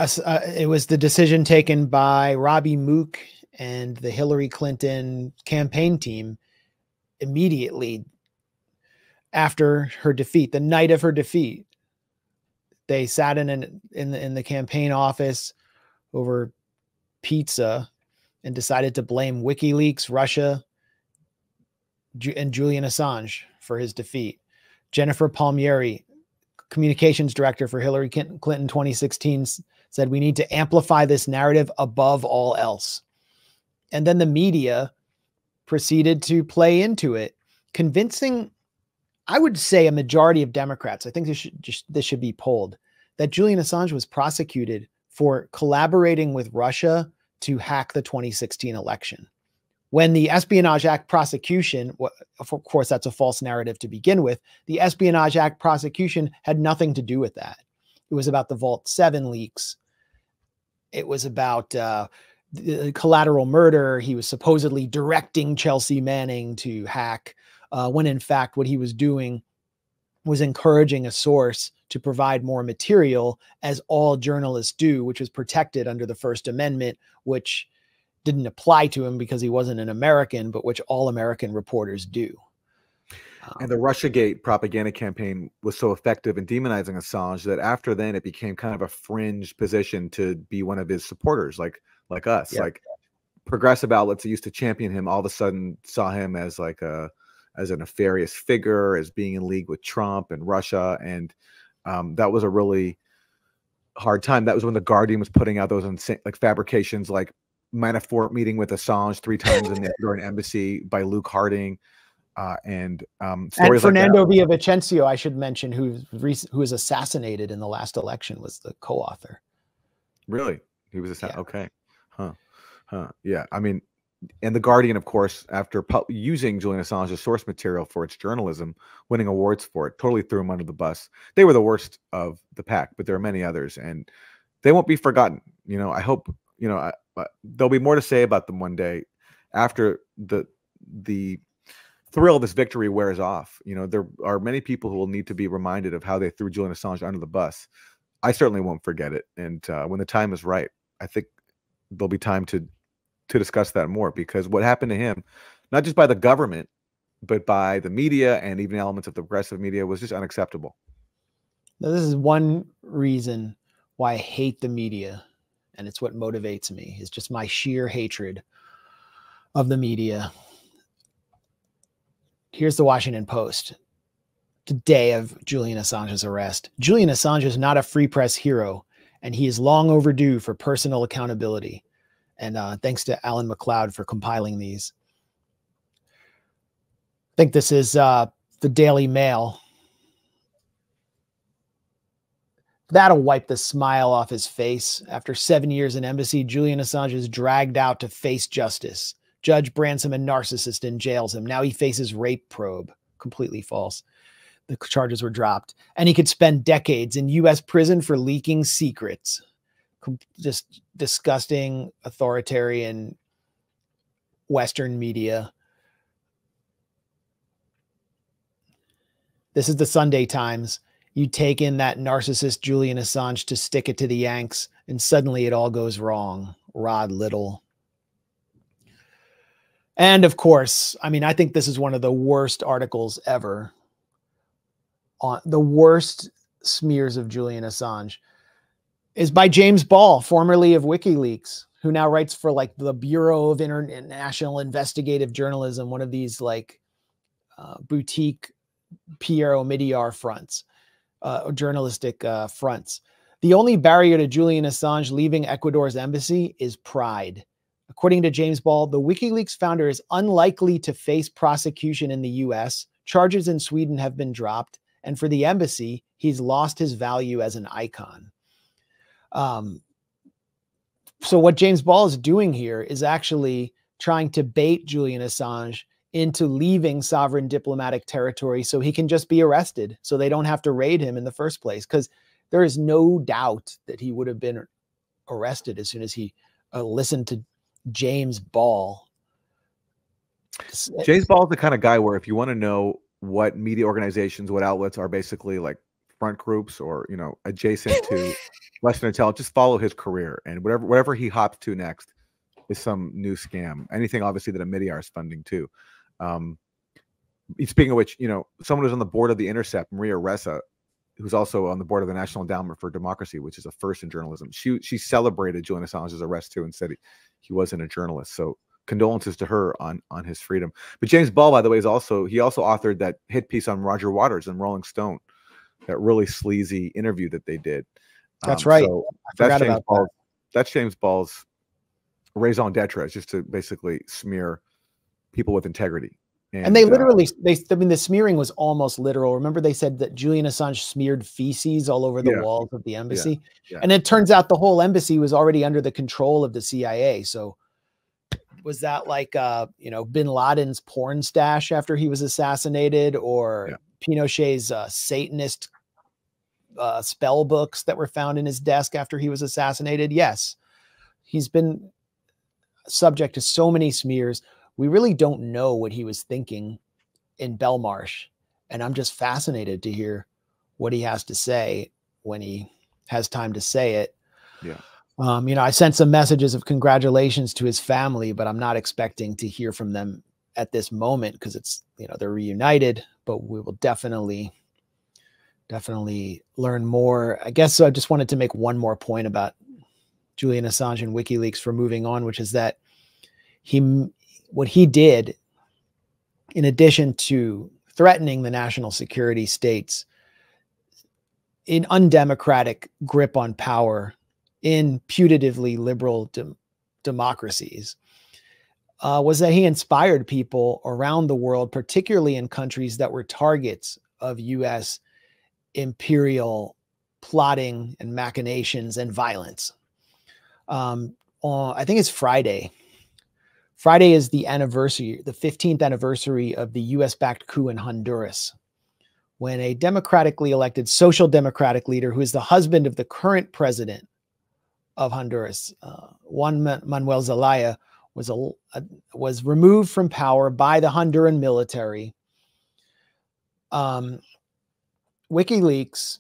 It was the decision taken by Robbie Mook and the Hillary Clinton campaign team immediately after her defeat, the night of her defeat. They sat in the campaign office over pizza and decided to blame Wikileaks, Russia, and Julian Assange for his defeat. Jennifer Palmieri, communications director for Hillary Clinton 2016, said we need to amplify this narrative above all else. And then the media proceeded to play into it, convincing, I would say, a majority of Democrats, I think this should be polled, that Julian Assange was prosecuted for collaborating with Russia to hack the 2016 election. When the Espionage Act prosecution, of course, that's a false narrative to begin with, the Espionage Act prosecution had nothing to do with that. It was about the Vault 7 leaks. It was about the collateral murder. He was supposedly directing Chelsea Manning to hack, when in fact what he was doing was encouraging a source to provide more material, as all journalists do, which was protected under the First Amendment, which didn't apply to him because he wasn't an American, but which all American reporters do. And the Russiagate propaganda campaign was so effective in demonizing Assange that after then it became kind of a fringe position to be one of his supporters, like us. Yeah. Like progressive outlets that used to champion him all of a sudden saw him as like as a nefarious figure, as being in league with Trump and Russia. And that was a really hard time. That was when the Guardian was putting out those insane, like fabrications, like Manafort meeting with Assange 3 times in the Ecuadorian embassy by Luke Harding. And Fernando Villavicencio, I should mention, who was assassinated in the last election, was the co-author. Really? He was assassinated? Yeah. Okay. Yeah. I mean, and the Guardian, of course, after using Julian Assange as source material for its journalism, winning awards for it, totally threw him under the bus. They were the worst of the pack, but there are many others, and they won't be forgotten. You know, I hope, you know, there'll be more to say about them one day after the thrill of this victory wears off. You know, there are many people who will need to be reminded of how they threw Julian Assange under the bus. I certainly won't forget it. And when the time is right, I think there'll be time to discuss that more, because what happened to him, not just by the government, but by the media and even elements of the progressive media, was just unacceptable. Now, this is one reason why I hate the media, and it's what motivates me, is just my sheer hatred of the media. Here's the Washington Post. The day of Julian Assange's arrest. Julian Assange is not a free press hero, and he is long overdue for personal accountability. And thanks to Alan McLeod for compiling these. I think this is the Daily Mail. That'll wipe the smile off his face. After 7 years in embassy, Julian Assange is dragged out to face justice. Judge brands him a narcissist and jails him. Now he faces rape probe. Completely false. The charges were dropped. And he could spend decades in U.S. prison for leaking secrets. Just disgusting, authoritarian Western media. This is the Sunday Times. You take in that narcissist Julian Assange to stick it to the Yanks, and suddenly it all goes wrong. Rod Little. And of course, I mean, I think this is one of the worst articles ever. On the worst smears of Julian Assange is by James Ball, formerly of WikiLeaks, who now writes for like the Bureau of International Investigative Journalism, one of these like boutique Pierre Omidyar fronts, journalistic fronts. The only barrier to Julian Assange leaving Ecuador's embassy is pride. According to James Ball, the WikiLeaks founder is unlikely to face prosecution in the U.S. Charges in Sweden have been dropped. And for the embassy, he's lost his value as an icon. So what James Ball is doing here is actually trying to bait Julian Assange into leaving sovereign diplomatic territory so he can just be arrested, so they don't have to raid him in the first place. Because there is no doubt that he would have been arrested as soon as he listened to James Ball. James Ball is the kind of guy where if you want to know what media organizations, what outlets are basically like front groups or, you know, adjacent to Western intelligence. Just follow his career, and whatever he hops to next is some new scam. Anything obviously that Amidyar is funding too. Speaking of which, you know, someone who's on the board of The Intercept, Maria Ressa, who's also on the board of the National Endowment for Democracy, which is a first in journalism. She celebrated Julian Assange's arrest too and said he wasn't a journalist. So condolences to her on his freedom. But James Ball, by the way, he also authored that hit piece on Roger Waters in Rolling Stone, that really sleazy interview that they did. That's right. So that's James Ball. That's James Ball's raison d'etre, is just to basically smear people with integrity. And they literally, I mean, the smearing was almost literal. Remember, they said that Julian Assange smeared feces all over the walls of the embassy. Yeah. And it turns out the whole embassy was already under the control of the CIA. So was that like, you know, bin Laden's porn stash after he was assassinated, or Pinochet's Satanist spell books that were found in his desk after he was assassinated? Yes. He's been subject to so many smears. We really don't know what he was thinking in Belmarsh. And I'm just fascinated to hear what he has to say when he has time to say it. Yeah. You know, I sent some messages of congratulations to his family, but I'm not expecting to hear from them at this moment because it's, you know, they're reunited, but we will definitely learn more. I guess so. I just wanted to make one more point about Julian Assange and WikiLeaks for moving on, which is that what he did, in addition to threatening the national security states, in undemocratic grip on power in putatively liberal democracies, was that he inspired people around the world, particularly in countries that were targets of U.S. imperial plotting and machinations and violence. I think it's Friday. Friday is the anniversary, the 15th anniversary of the US-backed coup in Honduras, when a democratically elected social democratic leader, who is the husband of the current president of Honduras, Juan Manuel Zelaya, was removed from power by the Honduran military. WikiLeaks,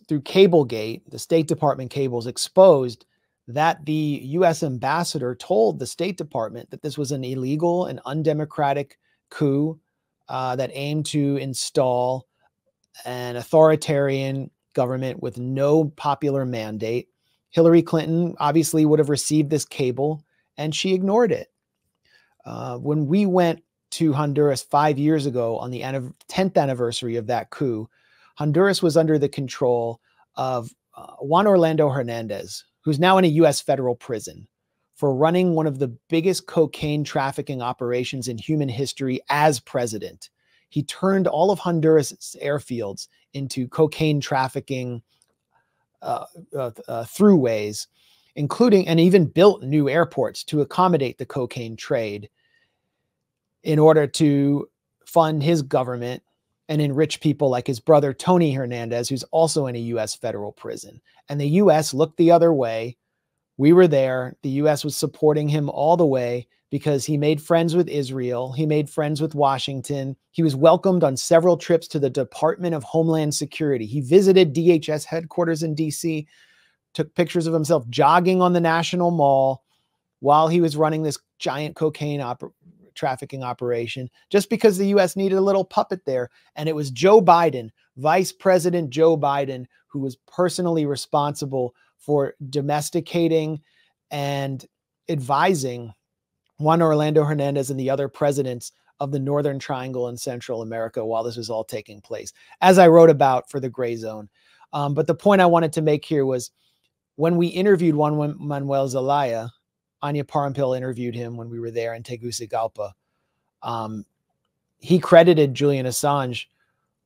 through Cablegate, the State Department cables, exposed that the U.S. ambassador told the State Department that this was an illegal and undemocratic coup that aimed to install an authoritarian government with no popular mandate. Hillary Clinton obviously would have received this cable, and she ignored it. When we went to Honduras 5 years ago on the 10th anniversary of that coup, Honduras was under the control of Juan Orlando Hernandez, who's now in a U.S. federal prison for running one of the biggest cocaine trafficking operations in human history as president. He turned all of Honduras' airfields into cocaine trafficking throughways, including, and even built new airports to accommodate the cocaine trade in order to fund his government and enrich people like his brother, Tony Hernandez, who's also in a U.S. federal prison. And the U.S. looked the other way. We were there. The U.S. was supporting him all the way because he made friends with Israel. He made friends with Washington. He was welcomed on several trips to the Department of Homeland Security. He visited DHS headquarters in D.C., took pictures of himself jogging on the National Mall while he was running this giant cocaine trafficking operation, just because the U.S. needed a little puppet there. And it was Joe Biden, Vice President Joe Biden, who was personally responsible for domesticating and advising Juan Orlando Hernandez and the other presidents of the Northern Triangle in Central America while this was all taking place, as I wrote about for the Grayzone. But the point I wanted to make here was, when we interviewed Juan Manuel Zelaya, Anya Parampil interviewed him when we were there in Tegucigalpa. He credited Julian Assange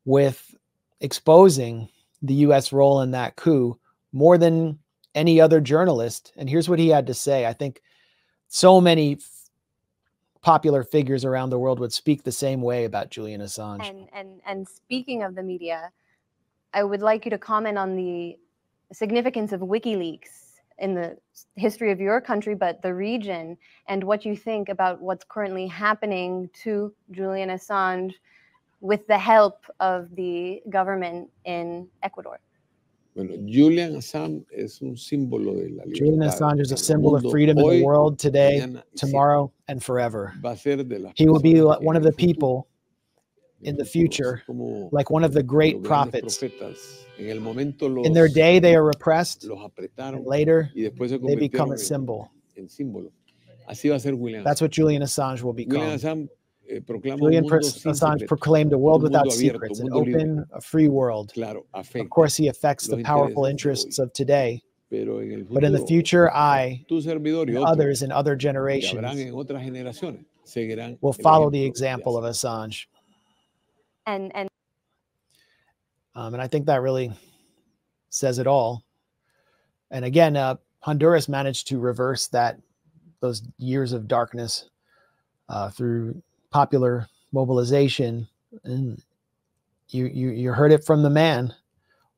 with exposing the U.S. role in that coup more than any other journalist. And here's what he had to say. I think so many popular figures around the world would speak the same way about Julian Assange. And speaking of the media, I would like you to comment on the significance of WikiLeaks in the history of your country, but the region, and what you think about what's currently happening to Julian Assange with the help of the government in Ecuador. Bueno, Julian Assange es un símbolo de la Julian libertad Assange is a en el symbol of mundo freedom in the hoy, world today, mañana y siempre. tomorrow, and forever. Va a ser de las He will be personas que one en of el the futuro, people in the así future, como like one of the los great grandes prophets. profetas, en el momento In their day, they are repressed, los and apretaron later, y después se they become convirtieron a symbol. en símbolo. Así va a ser William That's Assange. what Julian Assange will William become. Assange proclama Julian un mundo sin Assange secretos, proclaimed a world un mundo without abierto, secrets, un an mundo libre. open, a free world. Claro, Of afecta course, he affects los the powerful intereses interests de hoy, of today, pero en el but in the futuro, future, I tu servidor y and otros others in other que habrán generations en otras generaciones seguirán will el follow the ejemplo de example of Assange. Assange. And And I think that really says it all. And again, Honduras managed to reverse those years of darkness through popular mobilization. And you heard it from the man,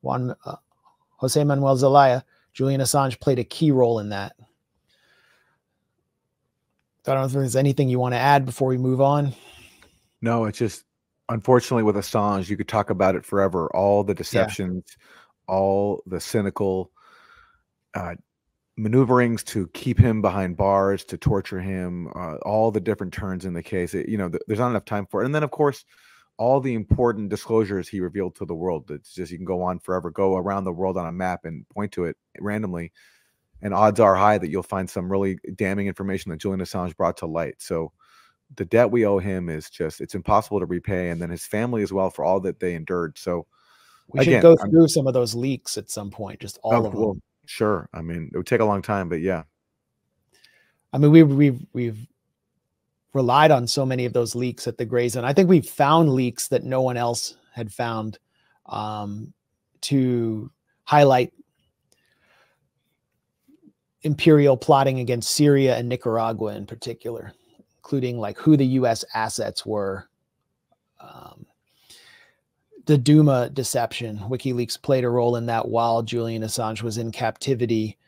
Jose Manuel Zelaya. Julian Assange played a key role in that. I don't know if there's anything you want to add before we move on. No, it's just, unfortunately, with Assange, you could talk about it forever. All the deceptions, all the cynical maneuverings to keep him behind bars, to torture him, all the different turns in the case. There's not enough time for it. And then, of course, all the important disclosures he revealed to the world. It's just, you can go on forever, go around the world on a map and point to it randomly. And odds are high that you'll find some really damning information that Julian Assange brought to light. So the debt we owe him is just, it's impossible to repay. And then his family as well, for all that they endured. So we should go through some of those leaks at some point, just all of them. Well, sure. I mean, it would take a long time, but yeah. I mean, we've relied on so many of those leaks at the Grayzone. I think we've found leaks that no one else had found to highlight imperial plotting against Syria and Nicaragua in particular, including like who the U.S. assets were. The Duma deception, WikiLeaks played a role in that while Julian Assange was in captivity.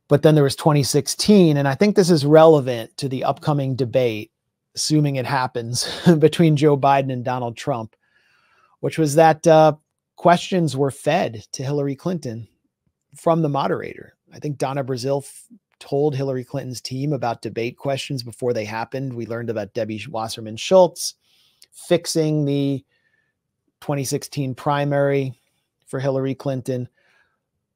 But then there was 2016, and I think this is relevant to the upcoming debate, assuming it happens, between Joe Biden and Donald Trump, which was that questions were fed to Hillary Clinton from the moderator. I think Donna Brazile told Hillary Clinton's team about debate questions before they happened. We learned about Debbie Wasserman Schultz fixing the 2016 primary for Hillary Clinton.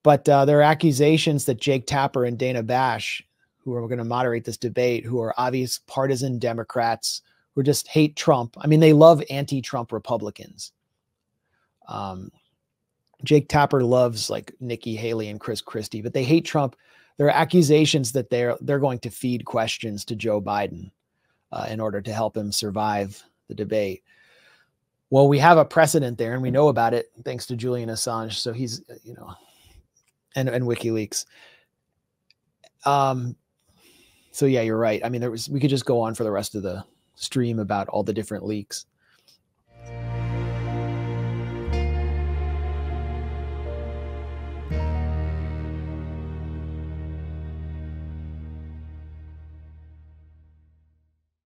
But there are accusations that Jake Tapper and Dana Bash, who are going to moderate this debate, who are obvious partisan Democrats who just hate Trump. I mean, they love anti-Trump Republicans. Jake Tapper loves like Nikki Haley and Chris Christie, but they hate Trump. There are accusations that they're going to feed questions to Joe Biden in order to help him survive the debate. Well, we have a precedent there, and we know about it thanks to Julian Assange. So he's, and WikiLeaks. So yeah, you're right. I mean, we could just go on for the rest of the stream about all the different leaks.